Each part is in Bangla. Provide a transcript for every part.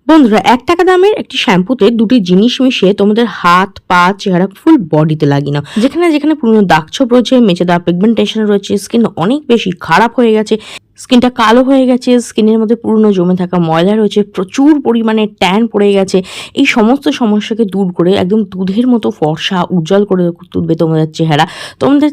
বন্ধুরা, ৳১ দামের একটি শ্যাম্পুতে দুটি জিনিস মিশিয়ে তোমাদের হাত, পা, চেহারা, ফুল বডিতে লাগিয়ে নাও। যেখানে যেখানে পুরনো দাগ-ছোপ রয়েছে, মেচে দেওয়া পিগমেন্টেশন রয়েছে, স্কিন অনেক বেশি খারাপ হয়ে গেছে, স্কিনটা কালো হয়ে গেছে, স্কিনের মধ্যে পুরনো জমে থাকা ময়লা রয়েছে, প্রচুর পরিমাণে ট্যান পড়ে গেছে, এই সমস্ত সমস্যাকে দূর করে একদম দুধের মতো ফর্সা উজ্জ্বল করে তুলবে তোমাদের চেহারা। তোমাদের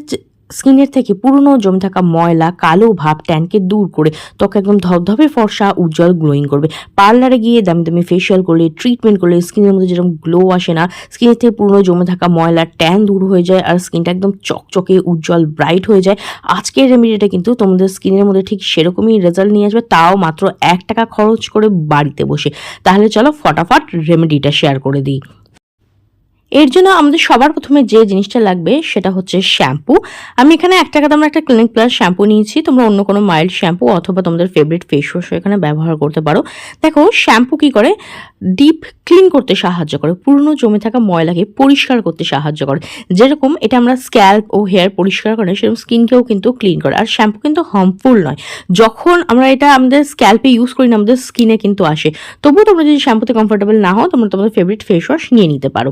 স্কিনের থেকে পুরনো জমে থাকা ময়লা, কালো ভাব, ট্যানকে দূর করে ত্বক একদম ধবধবে ফর্সা উজ্জ্বল গ্লোয়িং করবে। পার্লারে গিয়ে দামি দামি ফেশিয়াল করলে, ট্রিটমেন্ট করলে স্কিনের মধ্যে যেরকম গ্লো আসে না, স্কিনের থেকে পুরনো জমে থাকা ময়লা, ট্যান দূর হয়ে যায় আর স্কিনটা একদম চকচকে উজ্জ্বল ব্রাইট হয়ে যায়। আজকের রেমেডিটা কিন্তু তোমাদের স্কিনের মধ্যে ঠিক সেরকমই রেজাল্ট নিয়ে আসবে, তাও মাত্র ৳1 খরচ করে বাড়িতে বসে। তাহলে চলো ফটাফট রেমেডিটা শেয়ার করে দিই। এর জন্য আমাদের সবার প্রথমে যে জিনিসটা লাগবে সেটা হচ্ছে শ্যাম্পু। আমি এখানে ৳1 দামের একটা ক্লিনিক প্লাস শ্যাম্পু নিয়েছি। তোমরা অন্য কোনো মাইল্ড শ্যাম্পু অথবা তোমাদের ফেভারিট ফেস ওয়াশও এখানে ব্যবহার করতে পারো। দেখো শ্যাম্পু কি করে, ডিপ ক্লিন করতে সাহায্য করে, পুরনো জমে থাকা ময়লাকে পরিষ্কার করতে সাহায্য করে। যেরকম এটা আমরা স্ক্যাল্প ও হেয়ার পরিষ্কার করে সেরকম স্কিনকেও কিন্তু ক্লিন করে। আর শ্যাম্পু কিন্তু হার্মফুল নয়। যখন আমরা এটা আমাদের স্ক্যাল্পে ইউজ করি না, আমাদের স্কিনে কিন্তু আসে। তবুও তোমরা যদি শ্যাম্পুতে কমফোর্টেবল না হও, তোমরা তোমাদের ফেভারিট ফেস ওয়াশ নিয়ে নিতে পারো।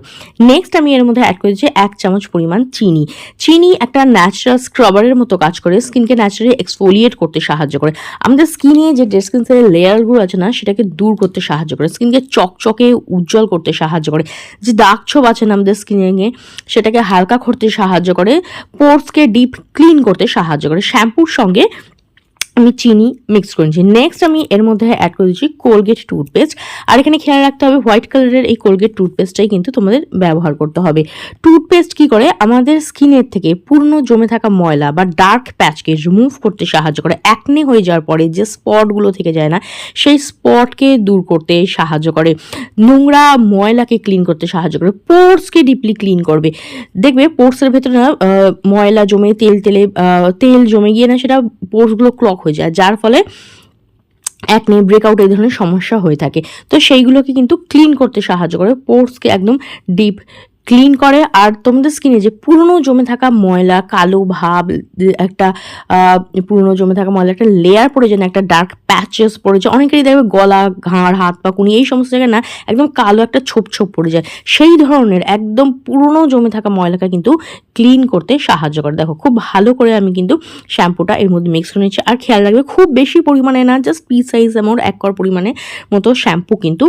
নেক্সট আমি এর মধ্যে অ্যাড করেছি 1 চামচ পরিমাণ চিনি। চিনি একটা ন্যাচারাল স্ক্রাবারের মতো কাজ করে, স্কিনকে ন্যাচারালি এক্সফোলিয়েট করতে সাহায্য করে। আমাদের স্কিনে যে ডেড স্কিন সেলের লেয়ারগুলো আছে না, সেটাকে দূর করতে সাহায্য করে, স্কিনকে চকচকে উজ্জ্বল করতে সাহায্য করে। যে দাগ ছোপ আছে না আমাদের স্কিনে, সেটাকে হালকা করতে সাহায্য করে, পোর্সকে ডিপ ক্লিন করতে সাহায্য করে। শ্যাম্পুর সঙ্গে আমি চিনি মিক্স করে নিচ্ছি। নেক্সট আমি এর মধ্যে অ্যাড করে দিচ্ছি কোলগেট টুথপেস্ট। আর এখানে খেয়াল রাখতে হবে হোয়াইট কালারের এই কোলগেট টুথপেস্টটাই কিন্তু তোমাদের ব্যবহার করতে হবে। টুথপেস্ট কি করে, আমাদের স্কিনের থেকে পুরনো জমে থাকা ময়লা বা ডার্ক প্যাচকে রিমুভ করতে সাহায্য করে। অ্যাকনে হয়ে যাওয়ার পরে যে স্পটগুলো থেকে যায় না, সেই স্পটকে দূর করতে সাহায্য করে, নোংরা ময়লাকে ক্লিন করতে সাহায্য করে, পোর্সকে ডিপলি ক্লিন করবে। দেখবে পোর্সের ভেতরে না ময়লা জমে তেল জমে গিয়ে না সেটা পোর্সগুলো ক্লক হয়ে যায়, যার ফলে অ্যাকনে, ব্রেকআউট এই ধরনের সমস্যা হয়ে থাকে। তো সেইগুলোকে কিন্তু ক্লিন করতে সাহায্য করে, পোর্সকে একদম ডিপ ক্লিন করে। আর তোমাদের স্কিনে যে পুরনো জমে থাকা ময়লা, কালো ভাব, একটা পুরনো জমে থাকা ময়লা একটা লেয়ার পড়ে যায় না, একটা ডার্ক প্যাচেস পড়ে যায়, অনেকেরই দেখবে গলা, ঘাড়, হাত পা, কুনি এই সমস্ত জায়গায় না একদম কালো একটা ছোপ ছোপ পড়ে যায়, সেই ধরনের একদম পুরনো জমে থাকা ময়লাকে কিন্তু ক্লিন করতে সাহায্য করে। দেখো খুব ভালো করে আমি কিন্তু শ্যাম্পুটা এর মধ্যে মিক্স করে নিচ্ছি। আর খেয়াল রাখবে খুব বেশি পরিমাণে না, জাস্ট পি সাইজ অ্যামাউন্ট 1 কর পরিমাণে মতো শ্যাম্পু কিন্তু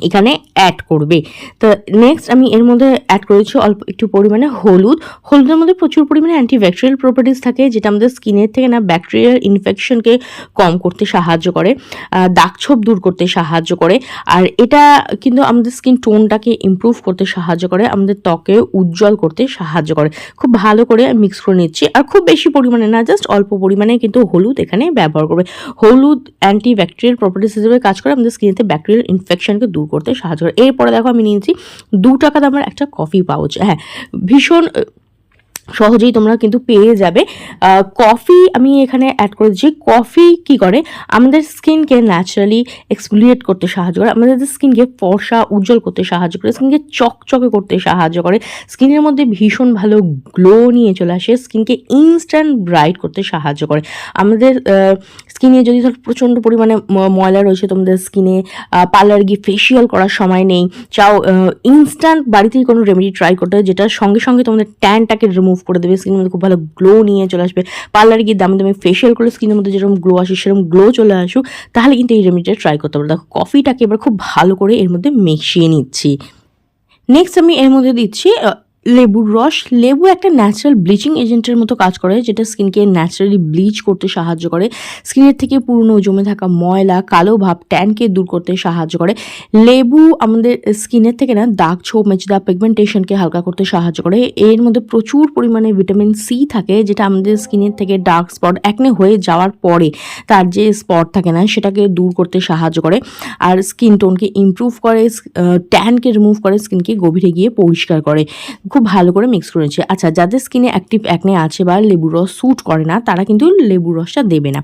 এখানে অ্যাড করবে। তো নেক্সট আমি এর মধ্যে অ্যাড করেছি অল্প একটু পরিমাণে হলুদ। হলুদের মধ্যে প্রচুর পরিমাণে অ্যান্টিব্যাকটেরিয়াল প্রপার্টিস থাকে, যেটা আমাদের স্কিনের থেকে না ব্যাকটেরিয়াল ইনফেকশনকে কম করতে সাহায্য করে, দাগছোপ দূর করতে সাহায্য করে। আর এটা কিন্তু আমাদের স্কিন টোনটাকে ইমপ্রুভ করতে সাহায্য করে, আমাদের ত্বকে উজ্জ্বল করতে সাহায্য করে। খুব ভালো করে মিক্স করে নিচ্ছি। আর খুব বেশি পরিমাণে না, জাস্ট অল্প পরিমাণে কিন্তু হলুদ এখানে ব্যবহার করবে। হলুদ অ্যান্টিব্যাকটেরিয়াল প্রপার্টিস হিসেবে কাজ করে, আমাদের স্কিনেতে ব্যাকটেরিয়াল ইনফেকশনকে দূর করতে সাহায্য করে। এরপরে দেখো আমি নিয়েছি ৳2 দামের একটা কফি পাউচ। হ্যাঁ, ভীষণ সহজেই তোমরা কিন্তু পেয়ে যাবে। কফি আমি এখানে অ্যাড করে দিচ্ছি। কফি কি করে, আমাদের স্কিনকে ন্যাচারালি এক্সফোলিয়েট করতে সাহায্য করে, আমাদের স্কিনকে ফর্সা উজ্জ্বল করতে সাহায্য করে, স্কিনকে চকচকে করতে সাহায্য করে, স্কিনের মধ্যে ভীষণ ভালো গ্লো নিয়ে চলে আসে, স্কিনকে ইনস্ট্যান্ট ব্রাইট করতে সাহায্য করে। আমাদের স্কিনে যদি ধর প্রচণ্ড পরিমাণে ময়লা রয়েছে তোমাদের স্কিনে, পার্লার গিয়ে ফেসিয়াল করার সময় নেই, চাও ইনস্ট্যান্ট বাড়িতেই কোনো রেমেডি ট্রাই করতে হয় যেটা সঙ্গে সঙ্গে তোমাদের ট্যানটাকে রিমুভ করে দেবে, স্কিনের মধ্যে খুব ভালো গ্লো নিয়ে চলে আসবে, পার্লারে গিয়ে দামি দামি ফেশিয়াল করলে স্কিনের মধ্যে যেরকম গ্লো আসে সেরকম গ্লো চলে আসুক, তাহলে কিন্তু এই রেমেডিটা ট্রাই করতে পারো। দেখো কফিটাকে এবার খুব ভালো করে এর মধ্যে মিশিয়ে নিচ্ছি। নেক্সট আমি এর মধ্যে দিচ্ছি লেবুর রস। লেবু একটা ন্যাচারাল ব্লিচিং এজেন্টের মতো কাজ করে, যেটা স্কিনকে ন্যাচারালি ব্লিচ করতে সাহায্য করে, স্কিনের থেকে পুরনো জমে থাকা ময়লা, কালো ভাব, ট্যানকে দূর করতে সাহায্য করে। লেবু আমাদের স্কিনের থেকে না দাগ ছোপ, মেচে দেওয়া পিগমেন্টেশনকে হালকা করতে সাহায্য করে। এর মধ্যে প্রচুর পরিমাণে ভিটামিন সি থাকে, যেটা আমাদের স্কিনের থেকে ডার্ক স্পট, অ্যাকনে হয়ে যাওয়ার পরে তার যে স্পট থাকে না সেটাকে দূর করতে সাহায্য করে, আর স্কিন টোনকে ইমপ্রুভ করে, ট্যানকে রিমুভ করে, স্কিনকে গভীরে গিয়ে পরিষ্কার করে। খুব ভালো করে মিক্স করেছি। আচ্ছা, যাদের স্কিনে অ্যাক্টিভ অ্যাকনে আছে বা লেবুর রস স্যুট করে না, তারা কিন্তু লেবুর রসটা দেবে না।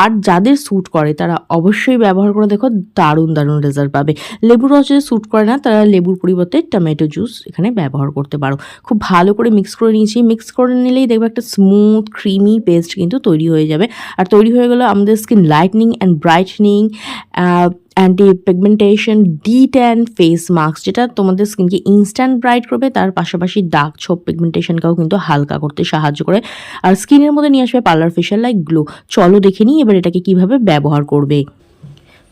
আর যাদের স্যুট করে তারা অবশ্যই ব্যবহার করে দেখো, দারুণ দারুণ রেজাল্ট পাবে। লেবুর রস যদি স্যুট করে না, তারা লেবুর পরিবর্তে টমেটো জুস এখানে ব্যবহার করতে পারো। খুব ভালো করে মিক্স করে নিয়েছি। মিক্স করে নিলেই দেখবে একটা স্মুথ ক্রিমি পেস্ট কিন্তু তৈরি হয়ে যাবে। আর তৈরি হয়ে গেলে আমাদের skin lightning and brightening anti pigmentation D10 face mask, যেটা তোমাদের স্কিনকে ইনস্ট্যান্ট ব্রাইট করবে, তার পাশাপাশি দাগ ছোপ পিগমেন্টেশনকেও কিন্তু হালকা করতে সাহায্য করে, আর স্কিনের মধ্যে নিয়ে আসবে পার্লার ফেশিয়াল লাইক গ্লো। চলো দেখে নিই এবার এটাকে কিভাবে ব্যবহার করবে।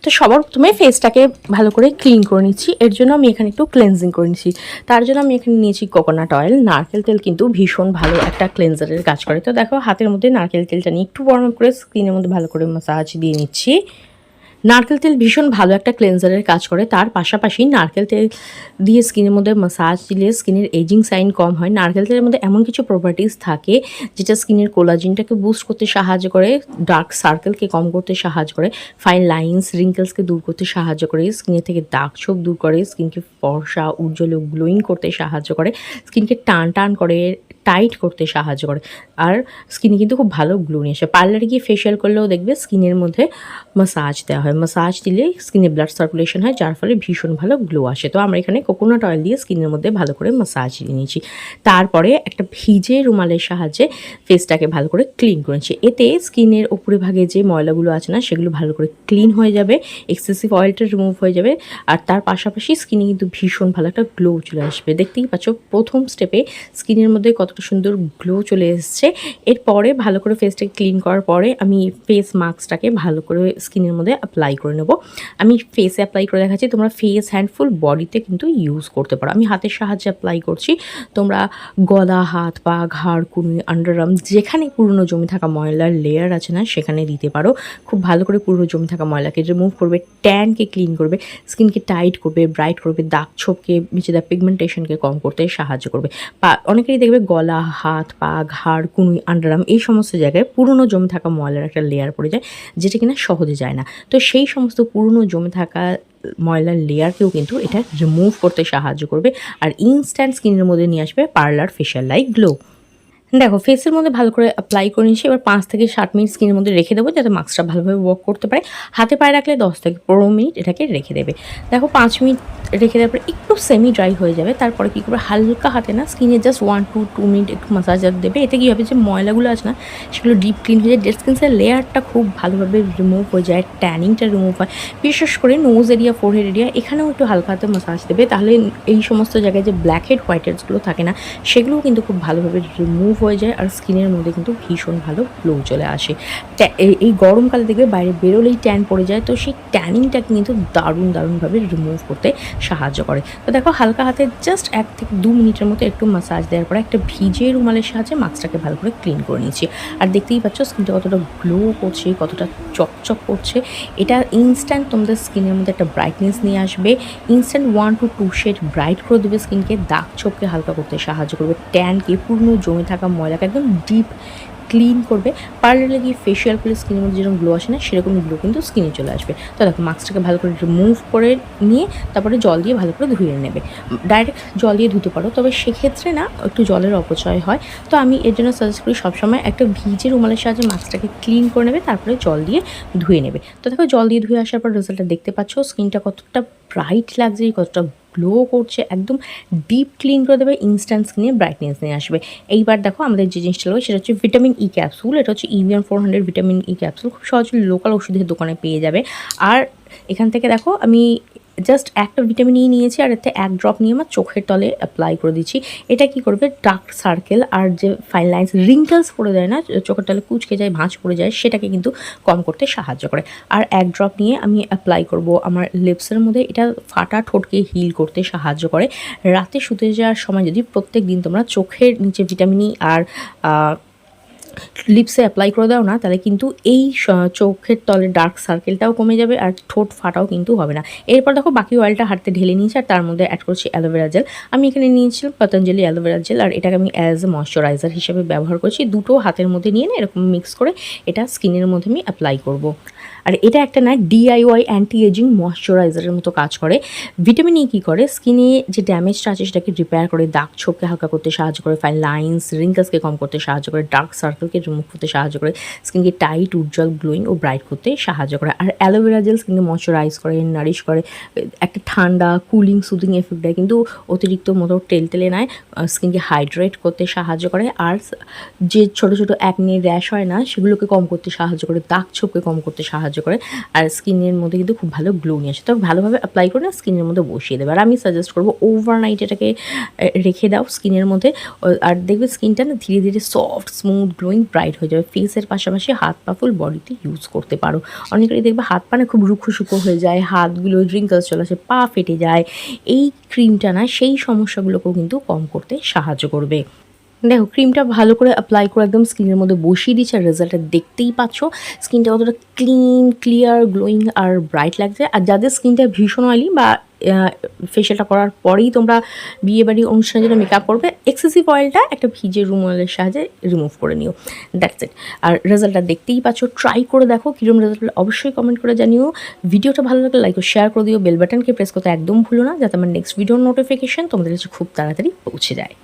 তো সবার প্রথমে ফেসটাকে ভালো করে ক্লিন করে নিচ্ছি। এর জন্য আমি এখানে একটু ক্লেনজিং করে নিচ্ছি। তার জন্য আমি এখানে নিয়েছি কোকোনাট অয়েল। নারকেল তেল কিন্তু ভীষণ ভালো একটা ক্লেনজারের কাজ করে। তো দেখো হাতের মধ্যে নারকেল তেলটা নিয়ে একটু গরম করে স্কিনের মধ্যে ভালো করে মাসাজ দিয়ে নিচ্ছি। নারকেল তেল ভীষণ ভালো একটা ক্লেনজারের কাজ করে, তার পাশাপাশি নারকেল তেল দিয়ে স্কিনের মধ্যে মাসাজ দিলে স্কিনের এজিং সাইন কম হয়। নারকেল তেলের মধ্যে এমন কিছু প্রপার্টিস থাকে যেটা স্কিনের কোলাজিনটাকে বুস্ট করতে সাহায্য করে, ডার্ক সার্কেলকে কম করতে সাহায্য করে, ফাইন লাইন্স রিঙ্কেলসকে দূর করতে সাহায্য করে, স্কিনের থেকে দাগ ছোপ দূর করে, স্কিনকে ফর্সা উজ্জ্বল ও গ্লোয়িং করতে সাহায্য করে, স্কিনকে টান টান করে টাইট করতে সাহায্য করে, আর স্কিনে কিন্তু খুব ভালো গ্লো নিয়ে আসে। পার্লারে গিয়ে ফেশিয়াল করলেও দেখবে স্কিনের মধ্যে মাসাজ দেওয়া হয়। মাসাজ দিলে স্কিনে ব্লাড সার্কুলেশন হয়, যার ফলে ভীষণ ভালো গ্লো আসে। তো আমরা এখানে কোকোনাট অয়েল দিয়ে স্কিনের মধ্যে ভালো করে মাসাজ দিয়ে নিয়েছি। তারপরে একটা ভিজে রুমালের সাহায্যে ফেসটাকে ভালো করে ক্লিন করেছি। এতে স্কিনের উপরে ভাগে যে ময়লাগুলো আছে না, সেগুলো ভালো করে ক্লিন হয়ে যাবে, এক্সেসিভ অয়েলটা রিমুভ হয়ে যাবে, আর তার পাশাপাশি স্কিনে কিন্তু ভীষণ ভালো একটা গ্লো চলে আসবে। দেখতেই পাচ্ছ প্রথম স্টেপে স্কিনের মধ্যে কতটা সুন্দর গ্লো চলে এসছে। এরপরে ভালো করে ফেসটাকে ক্লিন করার পরে আমি ফেস মাস্কটাকে ভালো করে স্কিনের মধ্যে অ্যাপ্লাই করে নেব। আমি ফেসে অ্যাপ্লাই করে দেখাচ্ছি, তোমরা ফেস হ্যান্ড ফুল বডিতে কিন্তু ইউজ করতে পারো। আমি হাতের সাহায্যে অ্যাপ্লাই করছি, তোমরা গলা, হাত, পা, ঘাড়, কুনুই, আন্ডারআর্ম যেখানে পুরনো জমে থাকা ময়লার লেয়ার আছে না, সেখানে দিতে পারো। খুব ভালো করে পুরনো জমে থাকা ময়লাকে রিমুভ করবে, ট্যানকে ক্লিন করবে, স্কিনকে টাইট করবে, ব্রাইট করবে, দাগ ছোপকে মিশে দেওয়া পিগমেন্টেশনকে কম করতে সাহায্য করবে। অনেকেরই দেখবে গলা, হাত, পা, ঘাড়, কুনুই, আন্ডারআর্ম এই সমস্ত জায়গায় পুরনো জমে থাকা ময়লার একটা লেয়ার পড়ে যায়, যেটা কিনা সহজে যায় না। তো সেই সমস্ত পুরনো জমে থাকা ময়লার লেয়ারকেও কিন্তু এটা রিমুভ করতে সাহায্য করবে, আর ইনস্ট্যান্ট স্কিনের মধ্যে নিয়ে আসবে পার্লার ফেশিয়াল লাইক গ্লো। দেখো ফেসের মধ্যে ভালো করে অ্যাপ্লাই করে নিচ্ছি। এবার 5 থেকে 7 মিনিট স্কিনের মধ্যে রেখে দেবো, যাতে মাস্কটা ভালোভাবে ওয়ার্ক করতে পারে। হাতে পায়ে রাখলে 10 থেকে 15 মিনিট এটাকে রেখে দেবে। দেখো 5 মিনিট রেখে দেওয়ার পর একটু সেমি ড্রাই হয়ে যাবে। তারপরে কী করবে, হালকা হাতে না স্কিনে জাস্ট 1 to 2 মিনিট একটু মাসাজ দেবে। এতে কী হবে, যে ময়লাগুলো আছে না, সেগুলো ডিপ ক্লিন হয়ে যায়, ডেড স্কিনের লেয়ারটা খুব ভালোভাবে রিমুভ হয়ে যায়, ট্যানিংটা রিমুভ হয়। বিশেষ করে নোজ এরিয়া, ফোরহেড এরিয়া, এখানেও একটু হালকা হাতে মাসাজ দেবে। তাহলে এই সমস্ত জায়গায় যে ব্ল্যাক হেড হোয়াইট হেডসগুলো থাকে না, সেগুলোও কিন্তু খুব ভালোভাবে রিমুভ হয়ে যায়, আর স্কিনের মধ্যে কিন্তু ভীষণ ভালো গ্লো চলে আসে। এই গরমকালে দেখবে বাইরে বেরোলেই ট্যান পড়ে যায়, তো সেই ট্যানিংটাকে কিন্তু দারুণভাবে রিমুভ করতে সাহায্য করে। তো দেখো হালকা হাতে জাস্ট 1 থেকে 2 মিনিটের মতো একটু মাসাজ দেওয়ার পরে একটা ভিজে রুমালের সাহায্যে মাস্কটাকে ভালো করে ক্লিন করে নিচ্ছি। আর দেখতেই পাচ্ছ স্কিনটা কতটা গ্লো করছে, কতটা চকচক করছে। এটা ইনস্ট্যান্ট তোমাদের স্কিনের মধ্যে একটা ব্রাইটনেস নিয়ে আসবে, ইনস্ট্যান্ট 1 to 2 শেড ব্রাইট করে দেবে স্কিনকে, দাগ ছোপকে হালকা করতে সাহায্য করবে, ট্যানকে, পুরনো জমে থাকা ময়লাকে একদম ডিপ ক্লিন করবে। পার্লারে গিয়ে ফেশিয়াল করলে স্কিনের মধ্যে যেরকম গ্লো আসে না, সেরকম গ্লো কিন্তু স্কিনে চলে আসবে। তো দেখো মাস্কটাকে ভালো করে রিমুভ করে নিয়ে তারপরে জল দিয়ে ভালো করে ধুয়ে নেবে। ডাইরেক্ট জল দিয়ে ধুতে পারো, তবে সেক্ষেত্রে না একটু জলের অপচয় হয়। তো আমি এর জন্য সাজেস্ট করি সবসময় একটা ভিজে রুমালের সাহায্যে মাস্কটাকে ক্লিন করে নেবে, তারপরে জল দিয়ে ধুয়ে নেবে। তো দেখো জল দিয়ে ধুয়ে আসার পর রেজাল্টটা দেখতে পাচ্ছ, স্কিনটা কতটা ব্রাইট লাগছে, কতটা গ্লো করছে, একদম ডিপ ক্লিন করে দেবে, ইনস্ট্যান্ট স্কিনে ব্রাইটনেস নিয়ে আসবে। এইবার দেখো আমাদের যে জিনিসটা লাগবে সেটা হচ্ছে ভিটামিন ই ক্যাপসুল। এটা হচ্ছে EVN 400 ভিটামিন ই ক্যাপসুল, খুব সহজে লোকাল ওষুধের দোকানে পেয়ে যাবে। আর এখান থেকে দেখো আমি জাস্ট একটা ভিটামিন ই নিয়েছি, আর এতে 1 ড্রপ নিয়ে আমার চোখের তলে অ্যাপ্লাই করে দিচ্ছি। এটা কি করবে, ডার্ক সার্কেল আর যে ফাইন লাইন্স রিঙ্কেলস পড়ে যায় না, চোখের তলে কুচকে যায়, ভাঁজ পড়ে যায়, সেটাকে কিন্তু কম করতে সাহায্য করে। আর 1 ড্রপ নিয়ে আমি অ্যাপ্লাই করব আমার লিপসের মধ্যে। এটা ফাটা ঠোঁটকে হিল করতে সাহায্য করে। রাতে শুতে যাওয়ার সময় যদি প্রত্যেক দিন তোমরা চোখের নিচে ভিটামিন ই আর লিপসে অ্যাপ্লাই করে দাও না, তাহলে কিন্তু এই চোখের তলে ডার্ক সার্কেলটাও কমে যাবে, আর ঠোঁট ফাটাও কিন্তু হবে না। এরপর দেখো বাকি অয়েলটা হাতে ঢেলে নিয়েছি, আর তার মধ্যে অ্যাড করছি অ্যালোভেরা জেল। আমি এখানে নিয়েছিলাম পতঞ্জলি অ্যালোভেরা জেল, আর এটাকে আমি অ্যাজ এ ময়শ্চারাইজার হিসেবে ব্যবহার করছি। দুটো হাতের মধ্যে নিয়ে না এরকম মিক্স করে এটা স্কিনের মধ্যে আমি অ্যাপ্লাই করব। আর এটা একটা না DIY অ্যান্টি এজিং ময়শ্চারাইজারের মতো কাজ করে। ভিটামিন ই কী করে, স্কিনে যে ড্যামেজটা আছে সেটাকে রিপেয়ার করে, দাগ ছোপকে হালকা করতে সাহায্য করে, ফাইন লাইন্স রিঙ্কেলসকে কম করতে সাহায্য করে, ডার্ক সার্কেলকে রিমুভ করতে সাহায্য করে, স্কিনকে টাইট, উজ্জ্বল, গ্লোয়িং ও ব্রাইট করতে সাহায্য করে। আর অ্যালোভেরা জেল স্কিনকে ময়শ্চারাইজ করে, নারিশ করে, একটা ঠান্ডা কুলিং সুদিং এফেক্ট দেয়, কিন্তু অতিরিক্ত মতো টেলটেলে নয়, স্কিনকে হাইড্রেট করতে সাহায্য করে। আর যে ছোটো ছোটো অ্যাকনে র্যাশ হয় না, সেগুলোকে কম করতে সাহায্য করে, দাগ ছোপকে কম করতে সাহায্য সাহায্য করে আর স্কিনের মধ্যে কিন্তু খুব ভালো গ্লো নিয়ে আসে। তবে ভালোভাবে অ্যাপ্লাই করে না স্কিনের মধ্যে বসিয়ে দেবে। আর আমি সাজেস্ট করবো ওভারনাইট এটাকে রেখে দাও স্কিনের মধ্যে, আর দেখবে স্কিনটা না ধীরে ধীরে সফট স্মুথ গ্লোয়িং ব্রাইট হয়ে যাবে। ফেসের পাশাপাশি হাত পা ফুল বডিতে ইউজ করতে পারো। অনেকেরই দেখবে হাত পা না খুব রুখো শুকো হয়ে যায়, হাতগুলো রিঙ্কলস চলে আসে, পা ফেটে যায়। এই ক্রিমটা না সেই সমস্যাগুলোকেও কিন্তু কম করতে সাহায্য করবে। দেখো ক্রিমটা ভালো করে অ্যাপ্লাই করে একদম স্কিনের মধ্যে বসিয়ে দিচ্ছে, আর রেজাল্টটা দেখতেই পাচ্ছ। স্কিনটা কতটা ক্লিন ক্লিয়ার গ্লোয়িং আর ব্রাইট লাগছে। আর যাদের স্কিনটা ভীষণ অয়েলি বা ফেশিয়ালটা করার পরেই তোমরা বিয়েবাড়ি অনুষ্ঠানের জন্য মেকআপ করবে, এক্সেসিভ অয়েলটা একটা ভিজে রুম অয়েলের সাহায্যে রিমুভ করে নিও, দ্যাটস ইট। আর রেজাল্টটা দেখতেই পাচ্ছ, ট্রাই করে দেখো কীরকম রেজাল্ট হলে অবশ্যই কমেন্ট করে জানিও। ভিডিওটা ভালো লাগলে লাইক ও শেয়ার করে দিও, বেল বাটনকে প্রেস করতে একদম ভুলো না, যাতে আমার নেক্সট ভিডিওর নোটিফিকেশন তোমাদের কাছে খুব তাড়াতাড়ি পৌঁছে যায়।